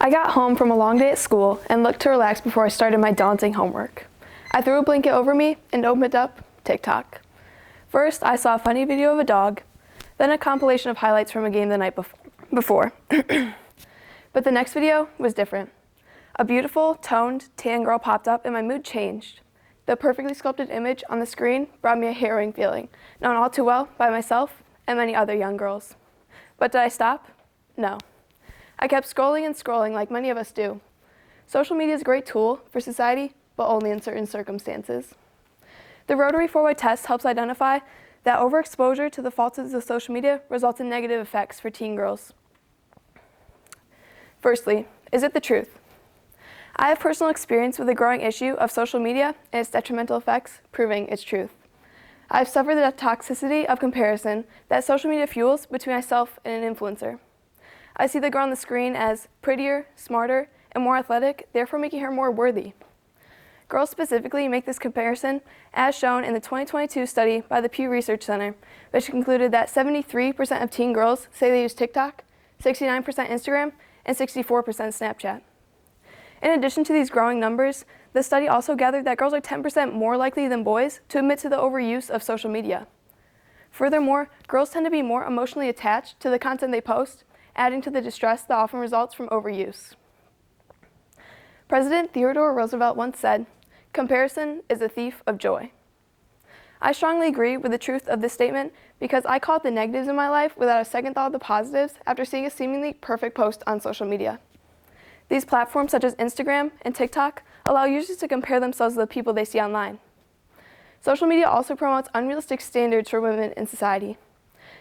I got home from a long day at school and looked to relax before I started my daunting homework. I threw a blanket over me and opened up TikTok. First, I saw a funny video of a dog, then a compilation of highlights from a game the night before. But the next video was different. A beautiful, toned, tan girl popped up and my mood changed. The perfectly sculpted image on the screen brought me a harrowing feeling, known all too well by myself and many other young girls. But did I stop? No. I kept scrolling and scrolling like many of us do. Social media is a great tool for society, but only in certain circumstances. The Rotary 4-Way test helps identify that overexposure to the falsehoods of social media results in negative effects for teen girls. Firstly, is it the truth? I have personal experience with the growing issue of social media and its detrimental effects, proving its truth. I have suffered the toxicity of comparison that social media fuels between myself and an influencer. I see the girl on the screen as prettier, smarter, and more athletic, therefore making her more worthy. Girls specifically make this comparison as shown in the 2022 study by the Pew Research Center, which concluded that 73% of teen girls say they use TikTok, 69% Instagram, and 64% Snapchat. In addition to these growing numbers, the study also gathered that girls are 10% more likely than boys to admit to the overuse of social media. Furthermore, girls tend to be more emotionally attached to the content they post, adding to the distress that often results from overuse. President Theodore Roosevelt once said, "Comparison is a thief of joy." I strongly agree with the truth of this statement because I caught the negatives in my life without a second thought of the positives after seeing a seemingly perfect post on social media. These platforms such as Instagram and TikTok allow users to compare themselves to the people they see online. Social media also promotes unrealistic standards for women in society.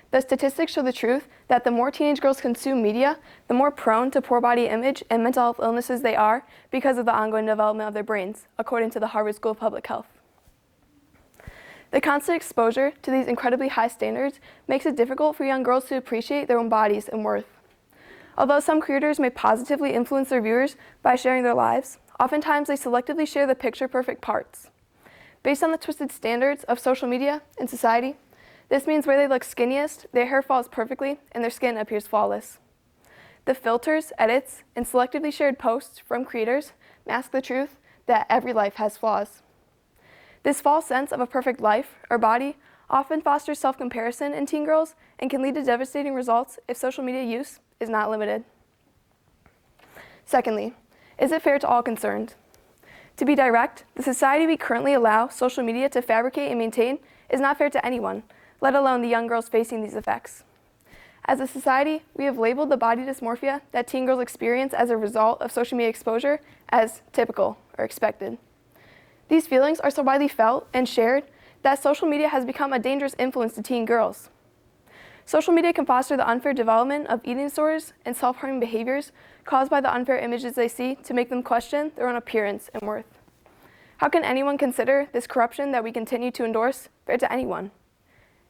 The statistics show the truth that the more teenage girls consume media, the more prone to poor body image and mental health illnesses they are because of the ongoing development of their brains, according to the Harvard School of Public Health. The constant exposure to these incredibly high standards makes it difficult for young girls to appreciate their own bodies and worth. Although some creators may positively influence their viewers by sharing their lives, oftentimes they selectively share the picture-perfect parts. Based on the twisted standards of social media and society, this means where they look skinniest, their hair falls perfectly, and their skin appears flawless. The filters, edits, and selectively shared posts from creators mask the truth that every life has flaws. This false sense of a perfect life or body often fosters self-comparison in teen girls and can lead to devastating results if social media use is not limited. Secondly, is it fair to all concerned? To be direct, the society we currently allow social media to fabricate and maintain is not fair to anyone, let alone the young girls facing these effects. As a society, we have labeled the body dysmorphia that teen girls experience as a result of social media exposure as typical or expected. These feelings are so widely felt and shared that social media has become a dangerous influence to teen girls. Social media can foster the unfair development of eating disorders and self-harming behaviors caused by the unfair images they see to make them question their own appearance and worth. How can anyone consider this corruption that we continue to endorse fair to anyone?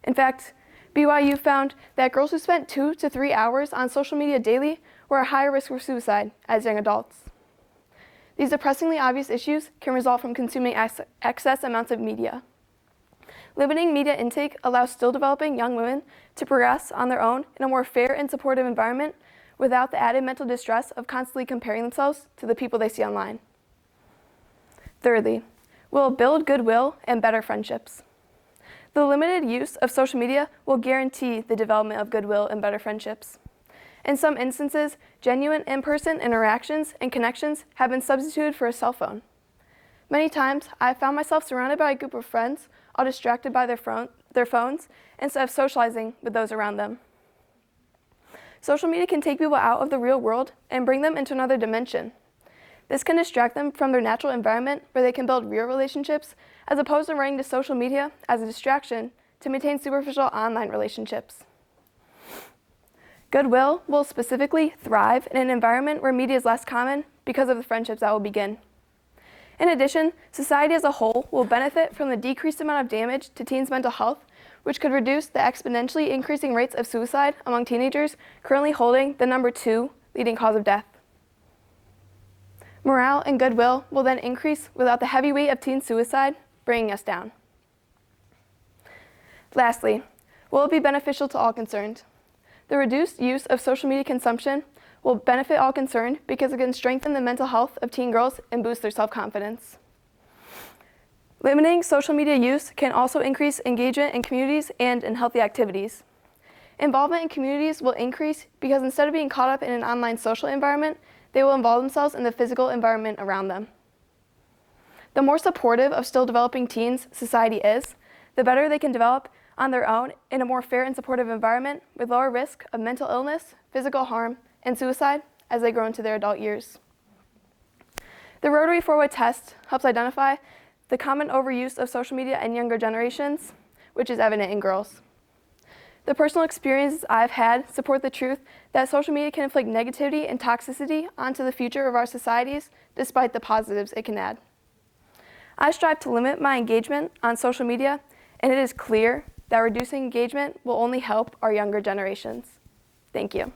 In fact, BYU found that girls who spent 2 to 3 hours on social media daily were at higher risk for suicide as young adults. These depressingly obvious issues can result from consuming excess amounts of media. Limiting media intake allows still developing young women to progress on their own in a more fair and supportive environment without the added mental distress of constantly comparing themselves to the people they see online. Thirdly, will it build goodwill and better friendships? The limited use of social media will guarantee the development of goodwill and better friendships. In some instances, genuine in-person interactions and connections have been substituted for a cell phone. Many times, I have found myself surrounded by a group of friends, all distracted by their phones, instead of socializing with those around them. Social media can take people out of the real world and bring them into another dimension. This can distract them from their natural environment where they can build real relationships, as opposed to running to social media as a distraction to maintain superficial online relationships. Goodwill will specifically thrive in an environment where media is less common because of the friendships that will begin. In addition, society as a whole will benefit from the decreased amount of damage to teens' mental health, which could reduce the exponentially increasing rates of suicide among teenagers, currently holding the number 2 leading cause of death. Morale and goodwill will then increase without the heavy weight of teen suicide bringing us down. Lastly, will it be beneficial to all concerned? The reduced use of social media consumption will benefit all concerned because it can strengthen the mental health of teen girls and boost their self-confidence. Limiting social media use can also increase engagement in communities and in healthy activities. Involvement in communities will increase because instead of being caught up in an online social environment, they will involve themselves in the physical environment around them. The more supportive of still developing teens society is, the better they can develop on their own in a more fair and supportive environment with lower risk of mental illness, physical harm, and suicide as they grow into their adult years. The Rotary 4-Way test helps identify the common overuse of social media in younger generations, which is evident in girls. The personal experiences I've had support the truth that social media can inflict negativity and toxicity onto the future of our societies, despite the positives it can add. I strive to limit my engagement on social media, and it is clear that reducing engagement will only help our younger generations. Thank you.